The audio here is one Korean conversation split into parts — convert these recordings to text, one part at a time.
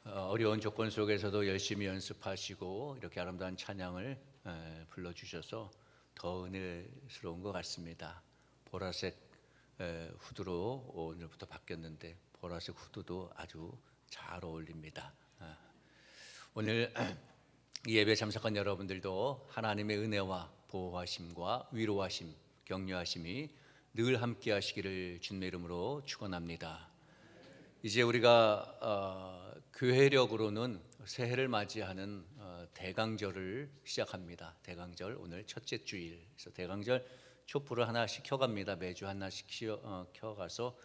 어려운 조건 속에서도 열심히 연습하시고 이렇게 아름다운 찬양을 불러주셔서 더 은혜스러운 것 같습니다. 보라색 후드로 오늘부터 바뀌었는데 보라색 후드도 아주 잘 어울립니다. 오늘 이 예배 참석한 여러분들도 하나님의 은혜와 보호하심과 위로하심, 격려하심이 늘 함께 하시기를 주님의 이름으로 축원합니다. 이제 우리가 교회력으로는 새해를 맞이하는 대강절을 시작합니다. 대강절 오늘 첫째 주일. 그래서 대강절 촛불을 하나씩 켜갑니다. 매주 하나씩 켜가서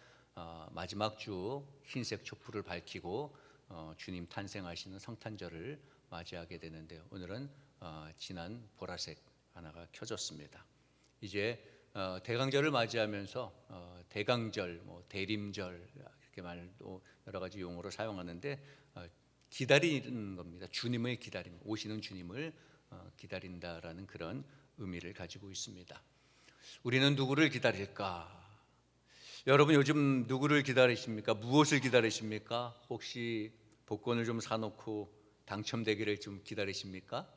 마지막 주 흰색 촛불을 밝히고 주님 탄생하시는 성탄절을 맞이하게 되는데요. 오늘은 진한 보라색 하나가 켜졌습니다. 이제 대강절을 맞이하면서 대강절, 대림절 이렇게 말도 여러 가지 용어로 사용하는데 기다리는 겁니다. 주님을 기다림, 오시는 주님을 기다린다라는 그런 의미를 가지고 있습니다. 우리는 누구를 기다릴까? 여러분 요즘 누구를 기다리십니까? 무엇을 기다리십니까? 혹시 복권을 좀 사놓고 당첨되기를 좀 기다리십니까?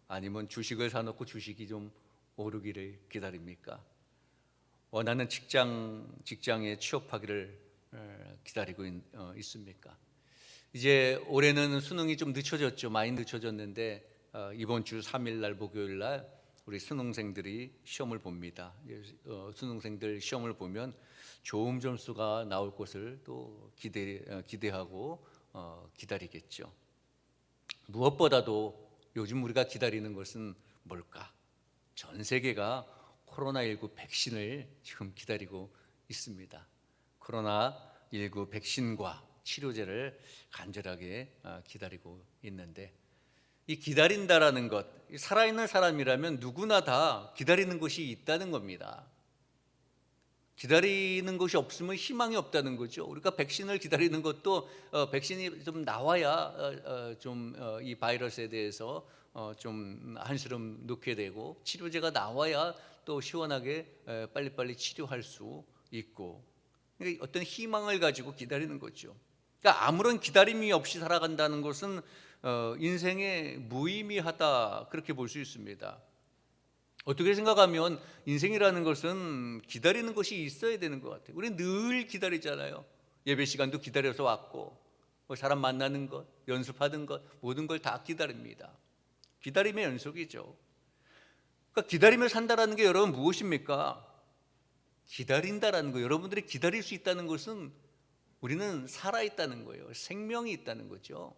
아니면 주식을 사놓고 주식이 좀 오르기를 기다립니까? 원하는 직장에 취업하기를 기다리고 있습니까? 이제 올해는 수능이 좀 늦춰졌죠. 많이 늦춰졌는데 이번 주 3일 날 목요일 날 우리 수능생들이 시험을 봅니다. 수능생들 시험을 보면 좋은 점수가 나올 것을 또 기대하고 기다리겠죠. 무엇보다도 요즘 우리가 기다리는 것은 뭘까? 전 세계가 코로나19 백신을 지금 기다리고 있습니다. 코로나19 백신과 치료제를 간절하게 기다리고 있는데 이 기다린다라는 것, 살아있는 사람이라면 누구나 다 기다리는 것이 있다는 겁니다. 기다리는 것이 없으면 희망이 없다는 거죠. 우리가 백신을 기다리는 것도 백신이 좀 나와야 좀 이 바이러스에 대해서 좀 한스름 놓게 되고 치료제가 나와야 또 시원하게 빨리빨리 치료할 수 있고 그러니까 어떤 희망을 가지고 기다리는 거죠. 그러니까 아무런 기다림이 없이 살아간다는 것은 인생에 무의미하다 그렇게 볼 수 있습니다. 어떻게 생각하면 인생이라는 것은 기다리는 것이 있어야 되는 것 같아요. 우리는 늘 기다리잖아요. 예배 시간도 기다려서 왔고 사람 만나는 것, 연습하는 것 모든 걸 다 기다립니다. 기다림의 연속이죠. 그러니까 기다리며 산다라는 게 여러분 무엇입니까? 기다린다라는 거, 여러분들이 기다릴 수 있다는 것은 우리는 살아있다는 거예요. 생명이 있다는 거죠.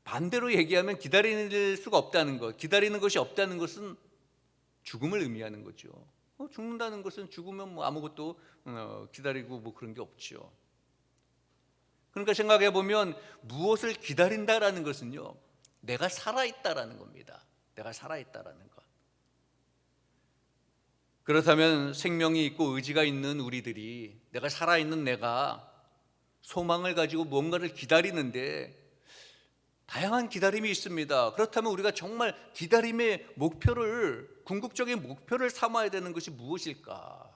반대로 얘기하면 기다릴 수가 없다는 것, 기다리는 것이 없다는 것은 죽음을 의미하는 거죠. 죽는다는 것은 죽으면 아무것도 기다리고 그런 게 없죠. 그러니까 생각해 보면 무엇을 기다린다라는 것은요, 내가 살아있다라는 겁니다. 내가 살아있다라는 것. 그렇다면 생명이 있고 의지가 있는 우리들이, 내가 살아있는 내가 소망을 가지고 뭔가를 기다리는데 다양한 기다림이 있습니다. 그렇다면 우리가 정말 기다림의 목표를, 궁극적인 목표를 삼아야 되는 것이 무엇일까?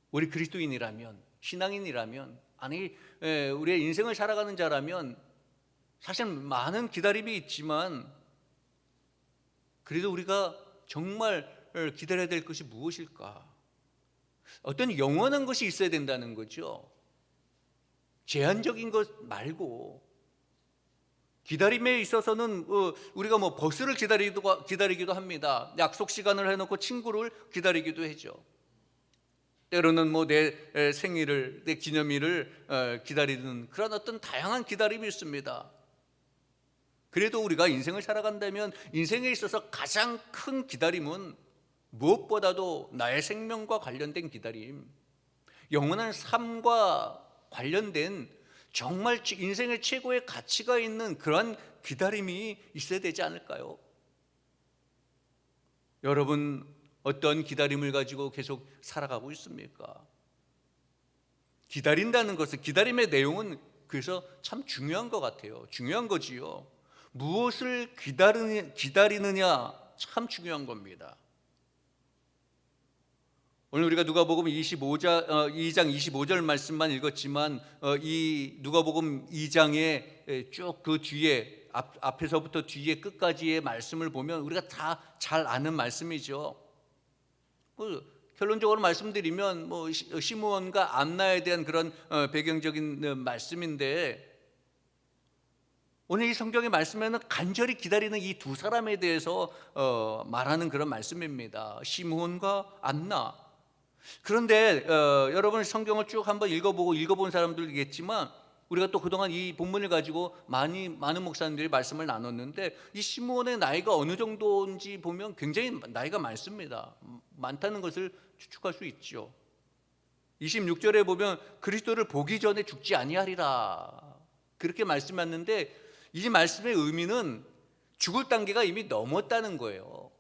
우리 그리스도인이라면, 신앙인이라면, 아니 우리의 인생을 살아가는 자라면 사실 많은 기다림이 있지만 그래도 우리가 정말 기다려야 될 것이 무엇일까? 어떤 영원한 것이 있어야 된다는 거죠. 제한적인 것 말고 기다림에 있어서는 우리가 버스를 기다리기도 합니다. 약속 시간을 해놓고 친구를 기다리기도 하죠. 때로는 내 생일을, 내 기념일을 기다리는 그런 어떤 다양한 기다림이 있습니다. 그래도 우리가 인생을 살아간다면 인생에 있어서 가장 큰 기다림은 무엇보다도 나의 생명과 관련된 기다림, 영원한 삶과 관련된 정말 인생의 최고의 가치가 있는 그러한 기다림이 있어야 되지 않을까요? 여러분 어떤 기다림을 가지고 계속 살아가고 있습니까? 기다린다는 것은, 기다림의 내용은 그래서 참 중요한 것 같아요. 중요한 거지요. 무엇을 기다리느냐 참 중요한 겁니다. 오늘 우리가 누가복음 2장 25절 말씀만 읽었지만 이 누가복음 2장의 쭉 그 뒤에 앞에서부터 뒤에 끝까지의 말씀을 보면 우리가 다 잘 아는 말씀이죠. 결론적으로 말씀드리면 시므온과 안나에 대한 그런 배경적인 말씀인데, 오늘 이 성경의 말씀에는 간절히 기다리는 이 두 사람에 대해서 말하는 그런 말씀입니다. 시므온과 안나. 그런데 여러분 성경을 쭉 한번 읽어본 사람들이겠지만, 우리가 또 그동안 이 본문을 가지고 많은 목사님들이 말씀을 나눴는데, 이 시므온의 나이가 어느 정도인지 보면 굉장히 나이가 많습니다. 많다는 것을 추측할 수 있죠. 26절에 보면 그리스도를 보기 전에 죽지 아니하리라, 그렇게 말씀하셨는데, 이 말씀의 의미는 죽을 단계가 이미 넘었다는 거예요.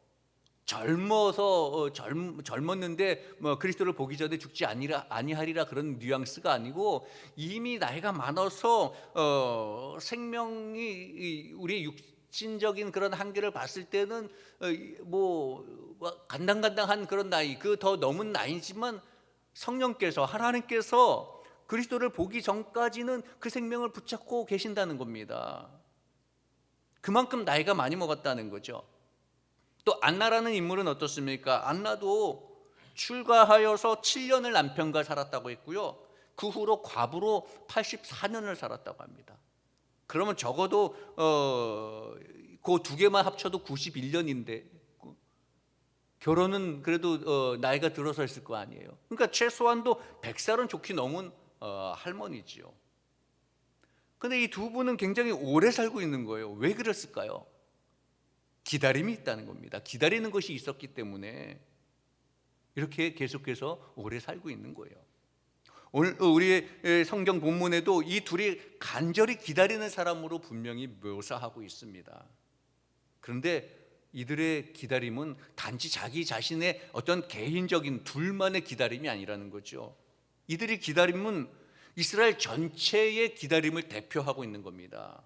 젊었는데 그리스도를 보기 전에 죽지 아니하리라, 그런 뉘앙스가 아니고, 이미 나이가 많아서 생명이 우리의 육신적인 그런 한계를 봤을 때는 간당간당한 그런 나이, 그 더 넘은 나이지만 하나님께서 그리스도를 보기 전까지는 그 생명을 붙잡고 계신다는 겁니다. 그만큼 나이가 많이 먹었다는 거죠. 또 안나라는 인물은 어떻습니까? 안나도 출가하여서 7년을 남편과 살았다고 했고요, 그 후로 과부로 84년을 살았다고 합니다. 그러면 적어도 그 두 개만 합쳐도 91년인데 결혼은 그래도 나이가 들어서 했을 거 아니에요. 그러니까 최소한도 100살은 좋게 넘은 할머니지요. 근데 이 두 분은 굉장히 오래 살고 있는 거예요. 왜 그랬을까요? 기다림이 있다는 겁니다. 기다리는 것이 있었기 때문에 이렇게 계속해서 오래 살고 있는 거예요. 오늘 우리의 성경 본문에도 이 둘이 간절히 기다리는 사람으로 분명히 묘사하고 있습니다. 그런데 이들의 기다림은 단지 자기 자신의 어떤 개인적인 둘만의 기다림이 아니라는 거죠. 이들의 기다림은 이스라엘 전체의 기다림을 대표하고 있는 겁니다.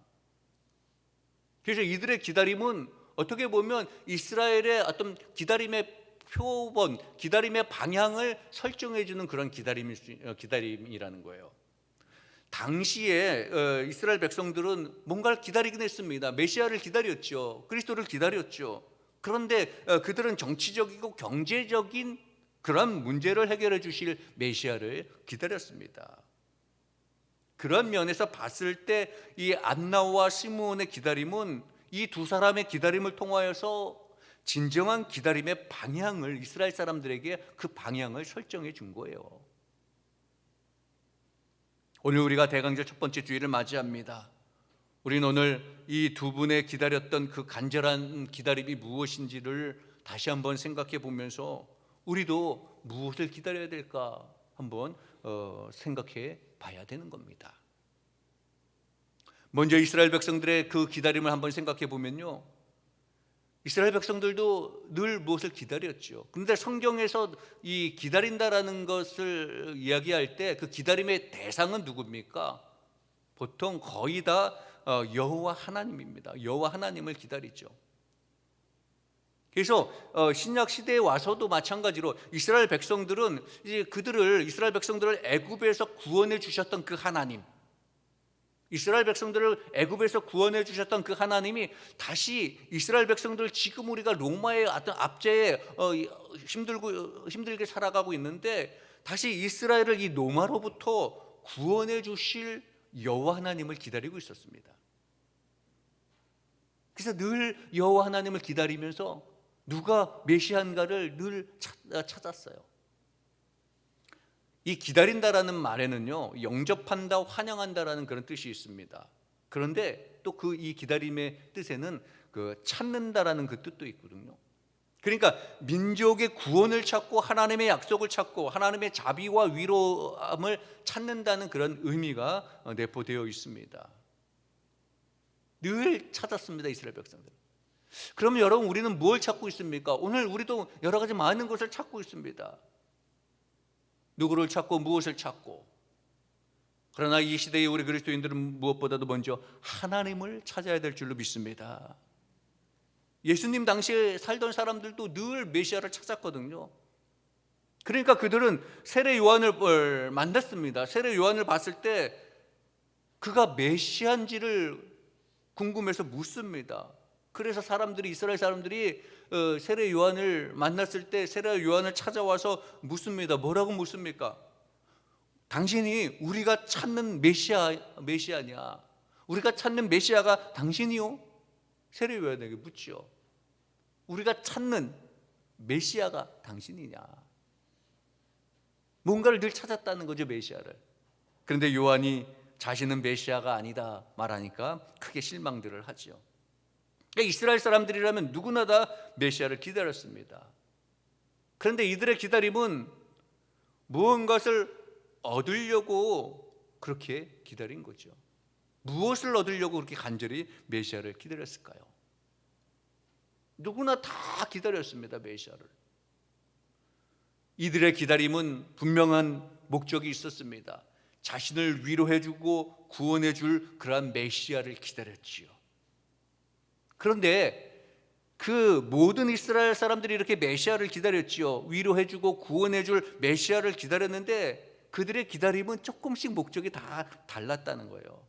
그래서 이들의 기다림은 어떻게 보면 이스라엘의 어떤 기다림의 표본, 기다림의 방향을 설정해 주는 그런 기다림이라는 거예요. 당시에 이스라엘 백성들은 뭔가를 기다리긴 했습니다. 메시아를 기다렸죠. 그리스도를 기다렸죠. 그런데 그들은 정치적이고 경제적인 그런 문제를 해결해 주실 메시아를 기다렸습니다. 그런 면에서 봤을 때 이 안나와 시므온의 기다림은 이 두 사람의 기다림을 통하여서 진정한 기다림의 방향을, 이스라엘 사람들에게 그 방향을 설정해 준 거예요. 오늘 우리가 대강절 첫 번째 주일을 맞이합니다. 우리는 오늘 이 두 분의 기다렸던 그 간절한 기다림이 무엇인지를 다시 한번 생각해 보면서 우리도 무엇을 기다려야 될까 한번 생각해 봐야 되는 겁니다. 먼저 이스라엘 백성들의 그 기다림을 한번 생각해 보면요, 이스라엘 백성들도 늘 무엇을 기다렸죠. 그런데 성경에서 이 기다린다라는 것을 이야기할 때 그 기다림의 대상은 누굽니까? 보통 거의 다 여호와 하나님입니다. 여호와 하나님을 기다리죠. 그래서 신약 시대에 와서도 마찬가지로 이스라엘 백성들은 이제 이스라엘 백성들을 애굽에서 구원해 주셨던 그 하나님, 이스라엘 백성들을 애굽에서 구원해 주셨던 그 하나님이 다시 이스라엘 백성들, 지금 우리가 로마의 어떤 압제에 힘들게 살아가고 있는데 다시 이스라엘을 이 로마로부터 구원해 주실 여호와 하나님을 기다리고 있었습니다. 그래서 늘 여호와 하나님을 기다리면서 누가 메시아인가를 늘 찾았어요. 이 기다린다라는 말에는요, 영접한다, 환영한다라는 그런 뜻이 있습니다. 그런데 또 이 기다림의 뜻에는 그 찾는다라는 그 뜻도 있거든요. 그러니까 민족의 구원을 찾고 하나님의 약속을 찾고 하나님의 자비와 위로함을 찾는다는 그런 의미가 내포되어 있습니다. 늘 찾았습니다, 이스라엘 백성들. 그러면 여러분, 우리는 뭘 찾고 있습니까? 오늘 우리도 여러 가지 많은 것을 찾고 있습니다. 누구를 찾고 무엇을 찾고. 그러나 이 시대의 우리 그리스도인들은 무엇보다도 먼저 하나님을 찾아야 될 줄로 믿습니다. 예수님 당시에 살던 사람들도 늘 메시아를 찾았거든요. 그러니까 그들은 세례 요한을 만났습니다. 세례 요한을 봤을 때 그가 메시아인지를 궁금해서 묻습니다. 그래서 이스라엘 사람들이 세례 요한을 만났을 때 세례 요한을 찾아와서 묻습니다. 뭐라고 묻습니까? 당신이 우리가 찾는 메시아냐? 우리가 찾는 메시아가 당신이요? 세례 요한에게 묻죠. 우리가 찾는 메시아가 당신이냐? 뭔가를 늘 찾았다는 거죠, 메시아를. 그런데 요한이 자신은 메시아가 아니다 말하니까 크게 실망들을 하죠. 그러니까 이스라엘 사람들이라면 누구나 다 메시아를 기다렸습니다. 그런데 이들의 기다림은 무언가를 얻으려고 그렇게 기다린 거죠. 무엇을 얻으려고 그렇게 간절히 메시아를 기다렸을까요? 누구나 다 기다렸습니다, 메시아를. 이들의 기다림은 분명한 목적이 있었습니다. 자신을 위로해주고 구원해줄 그러한 메시아를 기다렸지요. 그런데 그 모든 이스라엘 사람들이 이렇게 메시아를 기다렸지요. 위로해주고 구원해줄 메시아를 기다렸는데 그들의 기다림은 조금씩 목적이 다 달랐다는 거예요.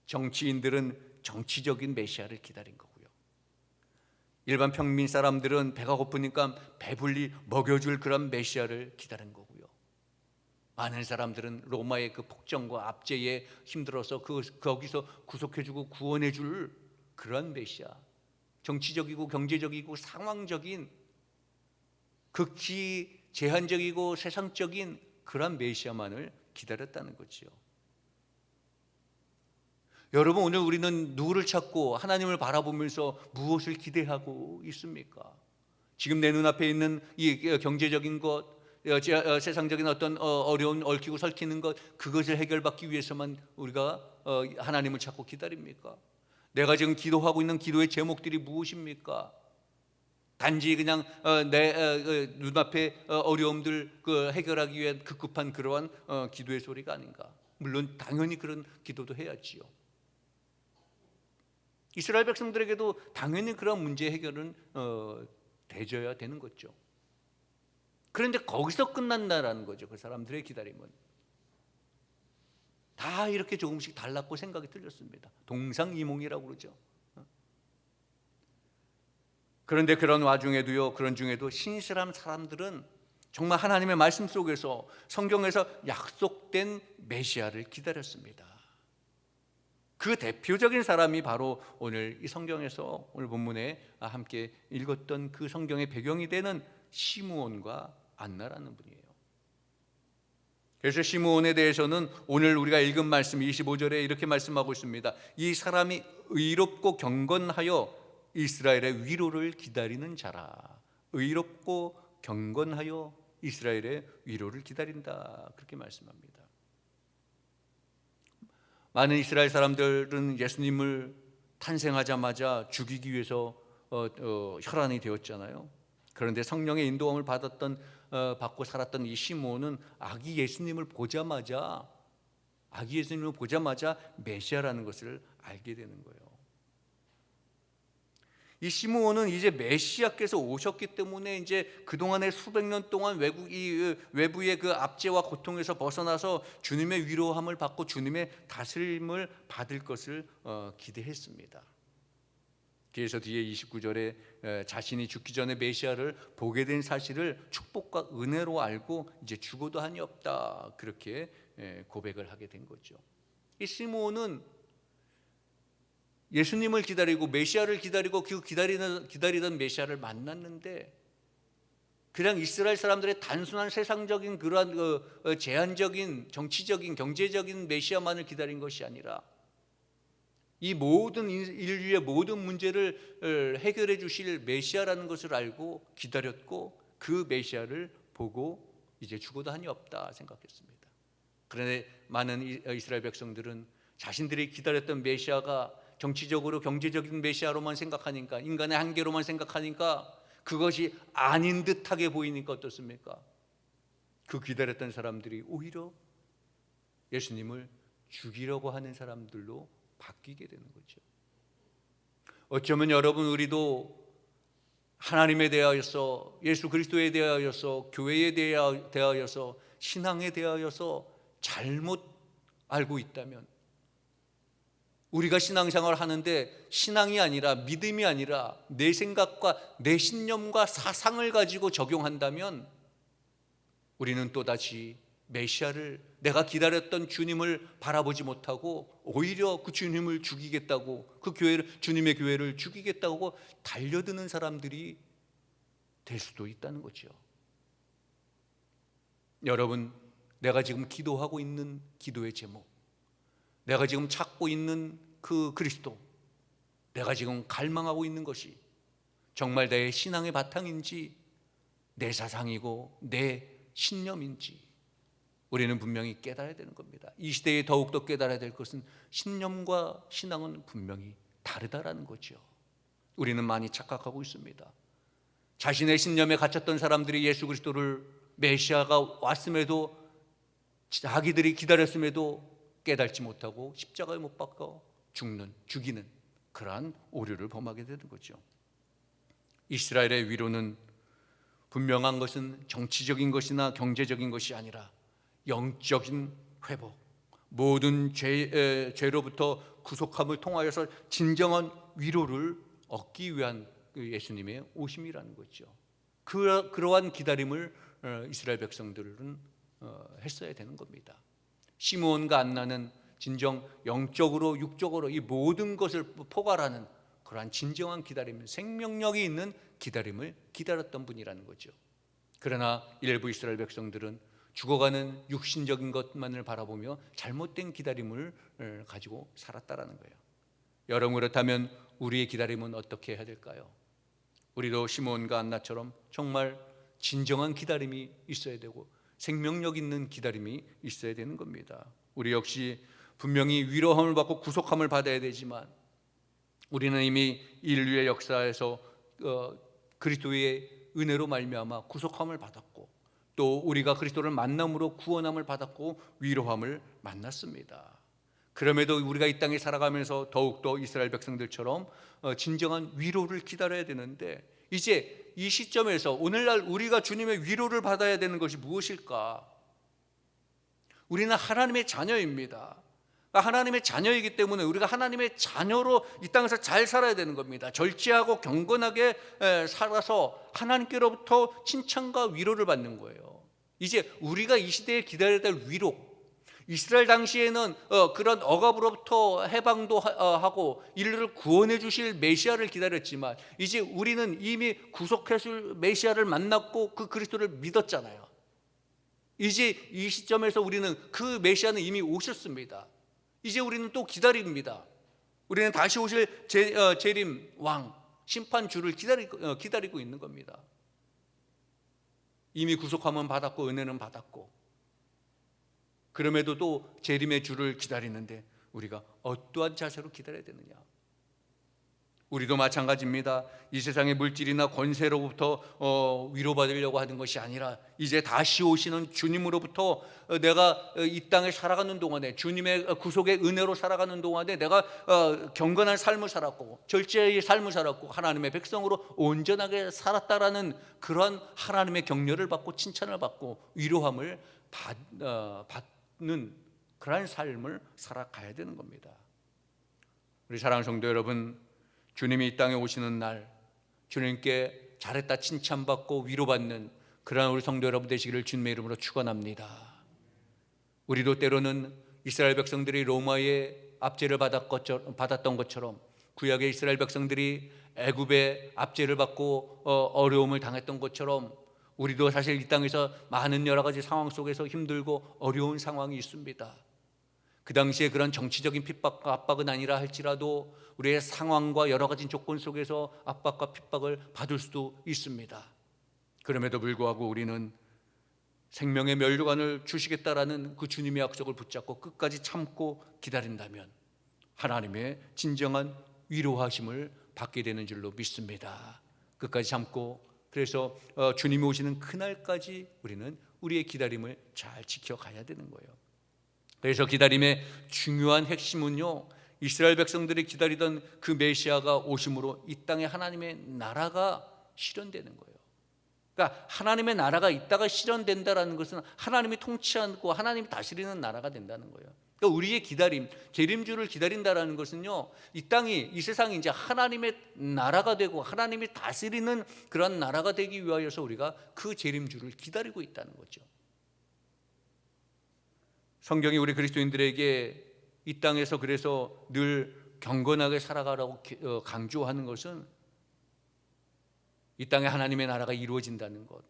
정치인들은 정치적인 메시아를 기다린 거고요. 일반 평민 사람들은 배가 고프니까 배불리 먹여줄 그런 메시아를 기다린 거고요. 많은 사람들은 로마의 그 폭정과 압제에 힘들어서 거기서 구속해주고 구원해줄 그런 메시아, 정치적이고 경제적이고 상황적인 극히 제한적이고 세상적인 그런 메시아만을 기다렸다는 거지요. 여러분, 오늘 우리는 누구를 찾고 하나님을 바라보면서 무엇을 기대하고 있습니까? 지금 내 눈앞에 있는 이 경제적인 것, 세상적인 어떤 어려운 얽히고 설키는 것, 그것을 해결받기 위해서만 우리가 하나님을 찾고 기다립니까? 내가 지금 기도하고 있는 기도의 제목들이 무엇입니까? 단지 그냥 내 눈앞에 어려움들 해결하기 위한 급급한 그러한 기도의 소리가 아닌가? 물론 당연히 그런 기도도 해야지요. 이스라엘 백성들에게도 당연히 그런 문제 해결은 되져야 되는 거죠. 그런데 거기서 끝난다라는 거죠. 그 사람들의 기다림은 다 이렇게 조금씩 달랐고 생각이 틀렸습니다. 동상이몽이라고 그러죠. 그런데 그런 와중에도요, 그런 중에도 신실한 사람들은 정말 하나님의 말씀 속에서 성경에서 약속된 메시아를 기다렸습니다. 그 대표적인 사람이 바로 오늘 이 성경에서 오늘 본문에 함께 읽었던 그 성경의 배경이 되는 시므온과 안나라는 분이에요. 그래서 시므온에 대해서는 오늘 우리가 읽은 말씀 25절에 이렇게 말씀하고 있습니다. 이 사람이 의롭고 경건하여 이스라엘의 위로를 기다리는 자라. 의롭고 경건하여 이스라엘의 위로를 기다린다, 그렇게 말씀합니다. 많은 이스라엘 사람들은 예수님을 탄생하자마자 죽이기 위해서 혈안이 되었잖아요. 그런데 성령의 인도함을 받고 살았던 이 시므온은 아기 예수님을 보자마자 메시아라는 것을 알게 되는 거예요. 이 시므온은 이제 메시아께서 오셨기 때문에 이제 그동안의 수백 년 동안 외부의 그 압제와 고통에서 벗어나서 주님의 위로함을 받고 주님의 다스림을 받을 것을 기대했습니다. 그래서 뒤에 29절에 자신이 죽기 전에 메시아를 보게 된 사실을 축복과 은혜로 알고 이제 죽어도 한이 없다, 그렇게 고백을 하게 된 거죠. 이 시므온은 예수님을 기다리고 메시아를 기다리고 그 기다리던 메시아를 만났는데 그냥 이스라엘 사람들의 단순한 세상적인 그러한 제한적인 정치적인 경제적인 메시아만을 기다린 것이 아니라 이 모든 인류의 모든 문제를 해결해 주실 메시아라는 것을 알고 기다렸고 그 메시아를 보고 이제 죽어도 한이 없다 생각했습니다. 그런데 많은 이스라엘 백성들은 자신들이 기다렸던 메시아가 정치적으로 경제적인 메시아로만 생각하니까, 인간의 한계로만 생각하니까 그것이 아닌 듯하게 보이니까 어떻습니까? 그 기다렸던 사람들이 오히려 예수님을 죽이려고 하는 사람들로 바뀌게 되는 거죠. 어쩌면 여러분, 우리도 하나님에 대하여서, 예수 그리스도에 대하여서, 교회에 대하여서, 신앙에 대하여서 잘못 알고 있다면, 우리가 신앙생활을 하는데 신앙이 아니라, 믿음이 아니라 내 생각과 내 신념과 사상을 가지고 적용한다면 우리는 또다시 메시아를, 내가 기다렸던 주님을 바라보지 못하고 오히려 그 주님을 죽이겠다고, 그 교회를, 주님의 교회를 죽이겠다고 달려드는 사람들이 될 수도 있다는 거죠. 여러분, 내가 지금 기도하고 있는 기도의 제목, 내가 지금 찾고 있는 그 그리스도, 내가 지금 갈망하고 있는 것이 정말 내 신앙의 바탕인지, 내 사상이고 내 신념인지 우리는 분명히 깨달아야 되는 겁니다. 이 시대에 더욱더 깨달아야 될 것은 신념과 신앙은 분명히 다르다라는 거죠. 우리는 많이 착각하고 있습니다. 자신의 신념에 갇혔던 사람들이 예수 그리스도를, 메시아가 왔음에도, 자기들이 기다렸음에도 깨닫지 못하고 십자가에 못 박혀 죽이는 그러한 오류를 범하게 되는 거죠. 이스라엘의 위로는 분명한 것은 정치적인 것이나 경제적인 것이 아니라 영적인 회복, 모든 죄로부터 구속함을 통하여서 진정한 위로를 얻기 위한 예수님의 오심이라는 거죠. 그러한 기다림을 이스라엘 백성들은 했어야 되는 겁니다. 시므온과 안나는 진정 영적으로 육적으로 이 모든 것을 포괄하는 그러한 진정한 기다림, 생명력이 있는 기다림을 기다렸던 분이라는 거죠. 그러나 일부 이스라엘 백성들은 죽어가는 육신적인 것만을 바라보며 잘못된 기다림을 가지고 살았다라는 거예요. 여러분, 그렇다면 우리의 기다림은 어떻게 해야 될까요? 우리도 시므온과 안나처럼 정말 진정한 기다림이 있어야 되고 생명력 있는 기다림이 있어야 되는 겁니다. 우리 역시 분명히 위로함을 받고 구속함을 받아야 되지만, 우리는 이미 인류의 역사에서 그리스도의 은혜로 말미암아 구속함을 받았고, 또 우리가 그리스도를 만남으로 구원함을 받았고 위로함을 만났습니다. 그럼에도 우리가 이 땅에 살아가면서 더욱더 이스라엘 백성들처럼 진정한 위로를 기다려야 되는데, 이제 이 시점에서 오늘날 우리가 주님의 위로를 받아야 되는 것이 무엇일까? 우리는 하나님의 자녀입니다. 하나님의 자녀이기 때문에 우리가 하나님의 자녀로 이 땅에서 잘 살아야 되는 겁니다. 절제하고 경건하게 살아서 하나님께로부터 칭찬과 위로를 받는 거예요. 이제 우리가 이 시대에 기다려야 될 위로, 이스라엘 당시에는 그런 억압으로부터 해방도 하고 인류를 구원해 주실 메시아를 기다렸지만, 이제 우리는 이미 구속해 줄 메시아를 만났고 그 그리스도를 믿었잖아요. 이제 이 시점에서 우리는 그 메시아는 이미 오셨습니다. 이제 우리는 또 기다립니다. 우리는 다시 오실 재림 왕, 심판주를 기다리고 있는 겁니다. 이미 구속함은 받았고 은혜는 받았고, 그럼에도 또 재림의 주를 기다리는데 우리가 어떠한 자세로 기다려야 되느냐? 우리도 마찬가지입니다. 이 세상의 물질이나 권세로부터 위로받으려고 하는 것이 아니라, 이제 다시 오시는 주님으로부터 내가 이 땅에 살아가는 동안에, 주님의 구속의 은혜로 살아가는 동안에 내가 경건한 삶을 살았고 절제의 삶을 살았고 하나님의 백성으로 온전하게 살았다라는 그러한 하나님의 격려를 받고 칭찬을 받고 위로함을 받는 그러한 삶을 살아가야 되는 겁니다. 우리 사랑하는 성도 여러분, 주님이 이 땅에 오시는 날 주님께 잘했다 칭찬받고 위로받는 그러한 우리 성도 여러분 되시기를 주님의 이름으로 축원합니다. 우리도 때로는 이스라엘 백성들이 로마의 압제를 받았던 것처럼, 구약의 이스라엘 백성들이 애굽의 압제를 받고 어려움을 당했던 것처럼, 우리도 사실 이 땅에서 많은 여러 가지 상황 속에서 힘들고 어려운 상황이 있습니다. 그 당시에 그런 정치적인 핍박과 압박은 아니라 할지라도 우리의 상황과 여러 가지 조건 속에서 압박과 핍박을 받을 수도 있습니다. 그럼에도 불구하고 우리는 생명의 면류관을 주시겠다라는 그 주님의 약속을 붙잡고 끝까지 참고 기다린다면 하나님의 진정한 위로하심을 받게 되는 줄로 믿습니다. 끝까지 참고, 그래서 주님이 오시는 그날까지 우리는 우리의 기다림을 잘 지켜가야 되는 거예요. 그래서 기다림의 중요한 핵심은요, 이스라엘 백성들이 기다리던 그 메시아가 오심으로 이 땅에 하나님의 나라가 실현되는 거예요. 그러니까 하나님의 나라가 있다가 실현된다라는 것은 하나님이 통치하고 하나님이 다스리는 나라가 된다는 거예요. 그러니까 우리의 기다림, 재림주를 기다린다라는 것은요, 이 땅이, 이 세상이 이제 하나님의 나라가 되고 하나님이 다스리는 그런 나라가 되기 위하여서 우리가 그 재림주를 기다리고 있다는 거죠. 성경이 우리 그리스도인들에게 이 땅에서 그래서 늘 경건하게 살아가라고 강조하는 것은 이 땅에 하나님의 나라가 이루어진다는 것,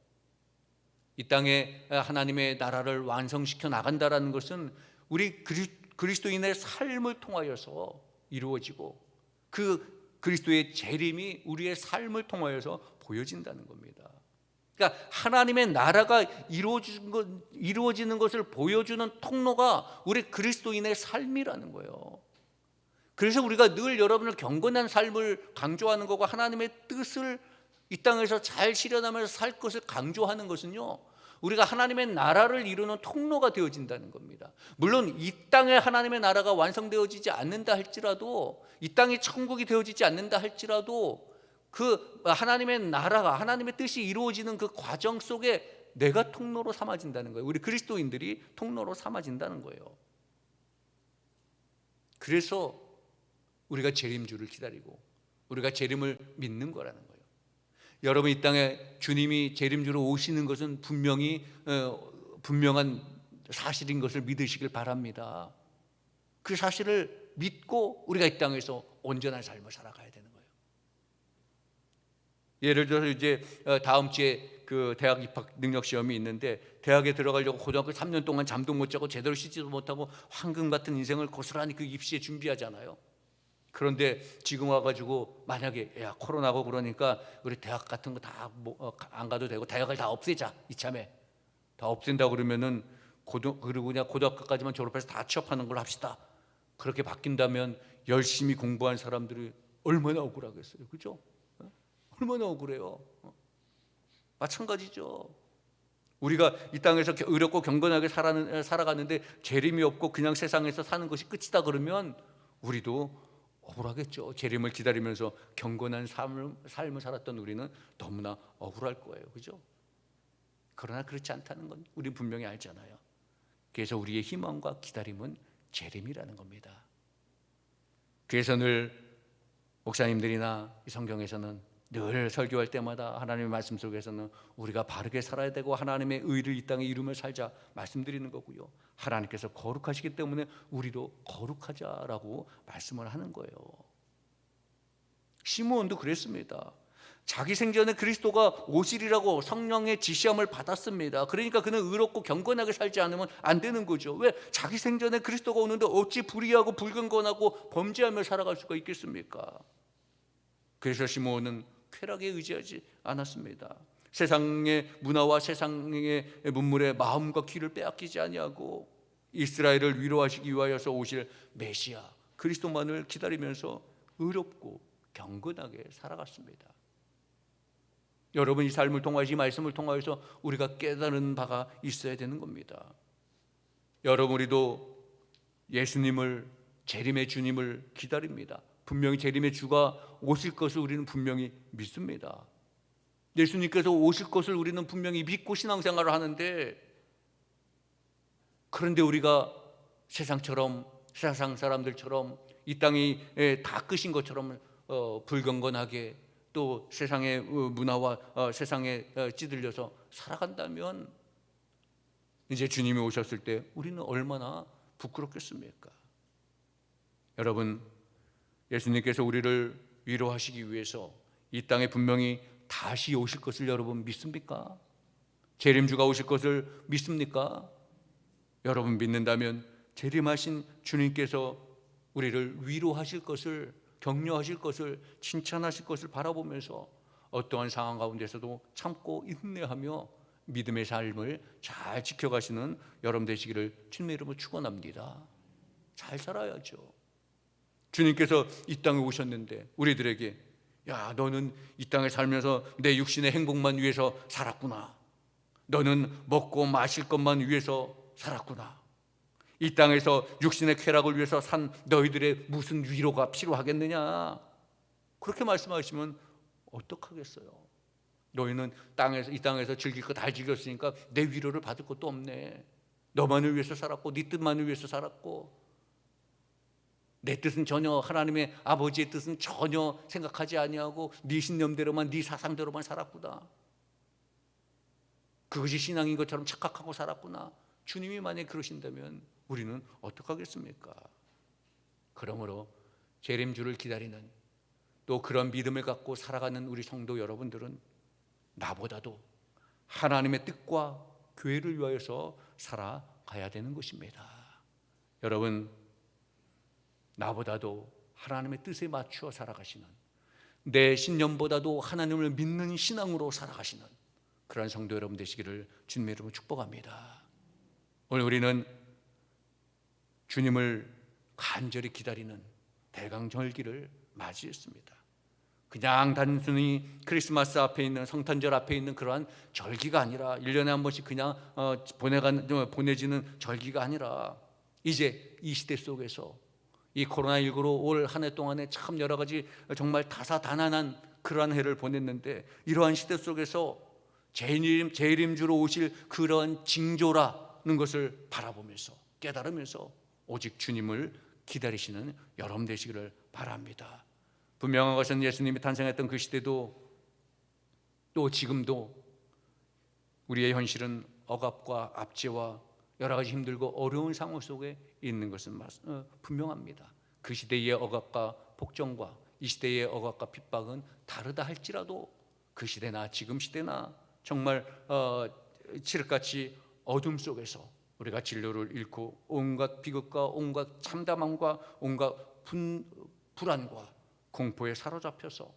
이 땅에 하나님의 나라를 완성시켜 나간다는 것은 우리 그리스도인의 삶을 통하여서 이루어지고 그 그리스도의 재림이 우리의 삶을 통하여서 보여진다는 겁니다. 그러니까 하나님의 나라가 이루어지는 것을 보여주는 통로가 우리 그리스도인의 삶이라는 거예요. 그래서 우리가 늘 여러분을 경건한 삶을 강조하는 거고 하나님의 뜻을 이 땅에서 잘 실현하면서 살 것을 강조하는 것은요, 우리가 하나님의 나라를 이루는 통로가 되어진다는 겁니다. 물론 이 땅에 하나님의 나라가 완성되어지지 않는다 할지라도, 이 땅이 천국이 되어지지 않는다 할지라도 그 하나님의 나라가, 하나님의 뜻이 이루어지는 그 과정 속에 내가 통로로 삼아진다는 거예요. 우리 그리스도인들이 통로로 삼아진다는 거예요. 그래서 우리가 재림주를 기다리고 우리가 재림을 믿는 거라는 거예요. 여러분, 이 땅에 주님이 재림주로 오시는 것은 분명한 사실인 것을 믿으시길 바랍니다. 그 사실을 믿고 우리가 이 땅에서 온전한 삶을 살아가야 되는 거예요. 예를 들어서 이제 다음 주에 그 대학 입학 능력 시험이 있는데, 대학에 들어가려고 고등학교 3년 동안 잠도 못 자고 제대로 쉬지도 못하고 황금 같은 인생을 고스란히 그 입시에 준비하잖아요. 그런데 지금 와가지고 만약에 야 코로나고 그러니까 우리 대학 같은 거 다 안 가도 되고 대학을 다 없애자, 이참에 다 없앤다 그러면은 그리고 그냥 고등학교까지만 졸업해서 다 취업하는 걸로 합시다. 그렇게 바뀐다면 열심히 공부한 사람들이 얼마나 억울하겠어요, 그죠? 얼마나 억울해요. 마찬가지죠. 우리가 이 땅에서 의롭고 경건하게 살아가는데 재림이 없고 그냥 세상에서 사는 것이 끝이다 그러면 우리도 억울하겠죠. 재림을 기다리면서 경건한 삶을 살았던 우리는 너무나 억울할 거예요, 그죠? 그러나 그렇지 않다는 건 우리 분명히 알잖아요. 그래서 우리의 희망과 기다림은 재림이라는 겁니다. 그래서 늘 목사님들이나 이 성경에서는 늘 설교할 때마다 하나님의 말씀 속에서는 우리가 바르게 살아야 되고 하나님의 의를 이 땅에 이루며 살자 말씀드리는 거고요, 하나님께서 거룩하시기 때문에 우리도 거룩하자라고 말씀을 하는 거예요. 시므온도 그랬습니다. 자기 생전에 그리스도가 오시리라고 성령의 지시함을 받았습니다. 그러니까 그는 의롭고 경건하게 살지 않으면 안 되는 거죠. 왜? 자기 생전에 그리스도가 오는데 어찌 불의하고 불경건하고 범죄하며 살아갈 수가 있겠습니까? 그래서 시므온은 쾌락에 의지하지 않았습니다. 세상의 문화와 세상의 문물에 마음과 귀를 빼앗기지 아니하고 이스라엘을 위로하시기 위하여서 오실 메시아 그리스도만을 기다리면서 의롭고 경건하게 살아갔습니다. 여러분, 이 삶을 통하여서, 이 말씀을 통하여서 우리가 깨달은 바가 있어야 되는 겁니다. 여러분, 우리도 예수님을, 재림의 주님을 기다립니다. 분명히 재림의 주가 오실 것을 우리는 분명히 믿습니다. 예수님께서 오실 것을 우리는 분명히 믿고 신앙생활을 하는데, 그런데 우리가 세상 사람들처럼 이 땅이 다 끝인 것처럼 불경건하게 또 세상의 문화와 세상에 찌들려서 살아간다면 이제 주님이 오셨을 때 우리는 얼마나 부끄럽겠습니까? 여러분, 예수님께서 우리를 위로하시기 위해서 이 땅에 분명히 다시 오실 것을 여러분 믿습니까? 재림주가 오실 것을 믿습니까? 여러분 믿는다면 재림하신 주님께서 우리를 위로하실 것을, 격려하실 것을, 칭찬하실 것을 바라보면서 어떠한 상황 가운데서도 참고 인내하며 믿음의 삶을 잘 지켜가시는 여러분 되시기를 주님의 이름으로 축원합니다. 잘 살아야죠. 주님께서 이 땅에 오셨는데 우리들에게 야, 너는 이 땅에 살면서 내 육신의 행복만 위해서 살았구나. 너는 먹고 마실 것만 위해서 살았구나. 이 땅에서 육신의 쾌락을 위해서 산 너희들의 무슨 위로가 필요하겠느냐. 그렇게 말씀하시면 어떡하겠어요? 너희는 이 땅에서 즐길 거 다 즐겼으니까 내 위로를 받을 것도 없네. 너만을 위해서 살았고 네 뜻만을 위해서 살았고 내 뜻은 전혀, 하나님의 아버지의 뜻은 전혀 생각하지 아니하고 네 신념대로만, 네 사상대로만 살았구나. 그것이 신앙인 것처럼 착각하고 살았구나. 주님이 만약에 그러신다면 우리는 어떡하겠습니까? 그러므로 재림주를 기다리는, 또 그런 믿음을 갖고 살아가는 우리 성도 여러분들은 나보다도 하나님의 뜻과 교회를 위하여서 살아가야 되는 것입니다. 여러분, 나보다도 하나님의 뜻에 맞추어 살아가시는, 내 신념보다도 하나님을 믿는 신앙으로 살아가시는 그러한 성도 여러분 되시기를 주님의 이름으로 축복합니다. 오늘 우리는 주님을 간절히 기다리는 대강절기를 맞이했습니다. 그냥 단순히 크리스마스 앞에 있는, 성탄절 앞에 있는 그러한 절기가 아니라, 1년에 한 번씩 그냥 보내지는 절기가 아니라, 이제 이 시대 속에서 이 코로나19로 올 한 해 동안에 참 여러 가지 정말 다사다난한 그러한 해를 보냈는데, 이러한 시대 속에서 재림주로 오실 그런 징조라는 것을 바라보면서, 깨달으면서 오직 주님을 기다리시는 여러분 되시기를 바랍니다. 분명한 것은 예수님이 탄생했던 그 시대도 또 지금도 우리의 현실은 억압과 압제와 여러 가지 힘들고 어려운 상황 속에 있는 것은 분명합니다. 그 시대의 억압과 폭정과 이 시대의 억압과 핍박은 다르다 할지라도 그 시대나 지금 시대나 정말 칠흑같이 어둠 속에서 우리가 진로를 잃고 온갖 비극과 온갖 참담함과 온갖 불안과 공포에 사로잡혀서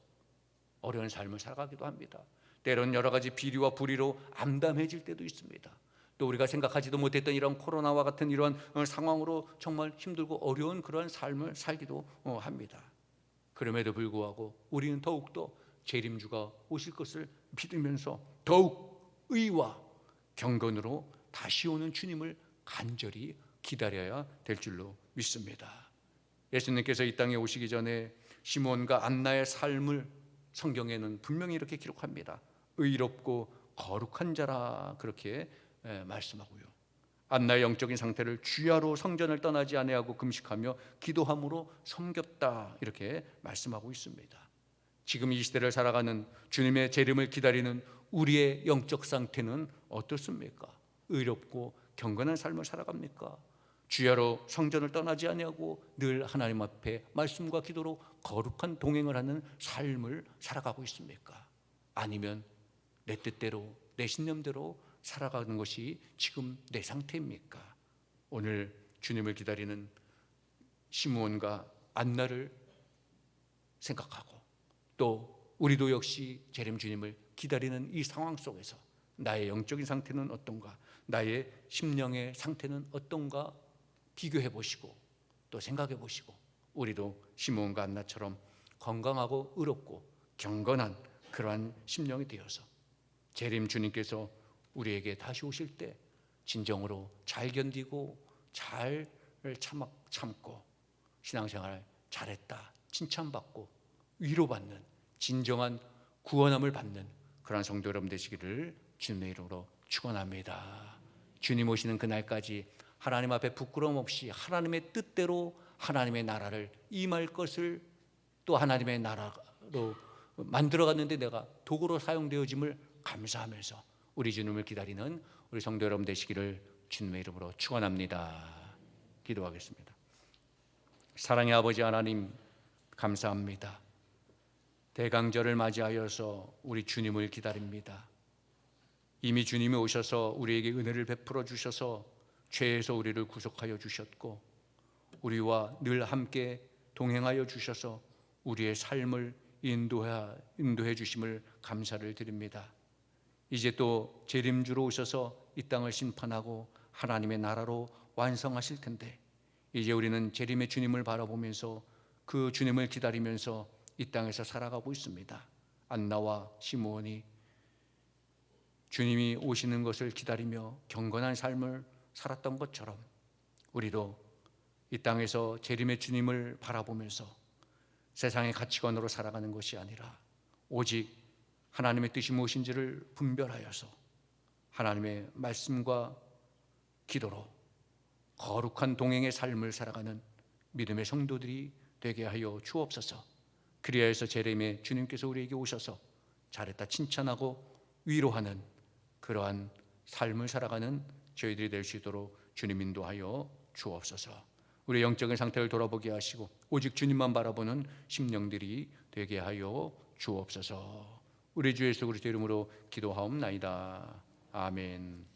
어려운 삶을 살아가기도 합니다. 때로는 여러 가지 비리와 불의로 암담해질 때도 있습니다. 또 우리가 생각하지도 못했던 이런 코로나와 같은 이런 상황으로 정말 힘들고 어려운 그런 삶을 살기도 합니다. 그럼에도 불구하고 우리는 더욱더 재림주가 오실 것을 믿으면서 더욱 의와 경건으로 다시 오는 주님을 간절히 기다려야 될 줄로 믿습니다. 예수님께서 이 땅에 오시기 전에 시몬과 안나의 삶을 성경에는 분명히 이렇게 기록합니다. 의롭고 거룩한 자라, 그렇게 말씀하고요. 안나의 영적인 상태를 주야로 성전을 떠나지 아니하고 금식하며 기도함으로 섬겼다, 이렇게 말씀하고 있습니다. 지금 이 시대를 살아가는, 주님의 재림을 기다리는 우리의 영적 상태는 어떻습니까? 의롭고 경건한 삶을 살아갑니까? 주야로 성전을 떠나지 아니하고 늘 하나님 앞에 말씀과 기도로 거룩한 동행을 하는 삶을 살아가고 있습니까? 아니면 내 뜻대로, 내 신념대로 살아가는 것이 지금 내 상태입니까? 오늘 주님을 기다리는 시므온과 안나를 생각하고, 또 우리도 역시 재림 주님을 기다리는 이 상황 속에서 나의 영적인 상태는 어떤가, 나의 심령의 상태는 어떤가 비교해 보시고 또 생각해 보시고, 우리도 시므온과 안나처럼 건강하고 의롭고 경건한 그러한 심령이 되어서 재림 주님께서 우리에게 다시 오실 때 진정으로 잘 견디고 잘 참고 신앙생활 잘했다 칭찬받고 위로받는, 진정한 구원함을 받는 그러한 성도 여러분 되시기를 주님의 이름으로 축원합니다. 주님 오시는 그날까지 하나님 앞에 부끄러움 없이 하나님의 뜻대로 하나님의 나라를 임할 것을, 또 하나님의 나라로 만들어갔는데 내가 도구로 사용되어짐을 감사하면서 우리 주님을 기다리는 우리 성도 여러분 되시기를 주님의 이름으로 축원합니다. 기도하겠습니다. 사랑의 아버지 하나님, 감사합니다. 대강절을 맞이하여서 우리 주님을 기다립니다. 이미 주님이 오셔서 우리에게 은혜를 베풀어 주셔서 죄에서 우리를 구속하여 주셨고, 우리와 늘 함께 동행하여 주셔서 우리의 삶을 인도해 주심을 감사를 드립니다. 이제 또 재림주로 오셔서 이 땅을 심판하고 하나님의 나라로 완성하실 텐데, 이제 우리는 재림의 주님을 바라보면서 그 주님을 기다리면서 이 땅에서 살아가고 있습니다. 안나와 시므온이 주님이 오시는 것을 기다리며 경건한 삶을 살았던 것처럼 우리도 이 땅에서 재림의 주님을 바라보면서 세상의 가치관으로 살아가는 것이 아니라 오직 하나님의 뜻이 무엇인지를 분별하여서 하나님의 말씀과 기도로 거룩한 동행의 삶을 살아가는 믿음의 성도들이 되게 하여 주옵소서. 그리하여서 제레미야 주님께서 우리에게 오셔서 잘했다 칭찬하고 위로하는 그러한 삶을 살아가는 저희들이 될 수 있도록 주님 인도하여 주옵소서. 우리의 영적인 상태를 돌아보게 하시고 오직 주님만 바라보는 심령들이 되게 하여 주옵소서. 우리 주 예수 그리스도 이름으로 기도하옵나이다. 아멘.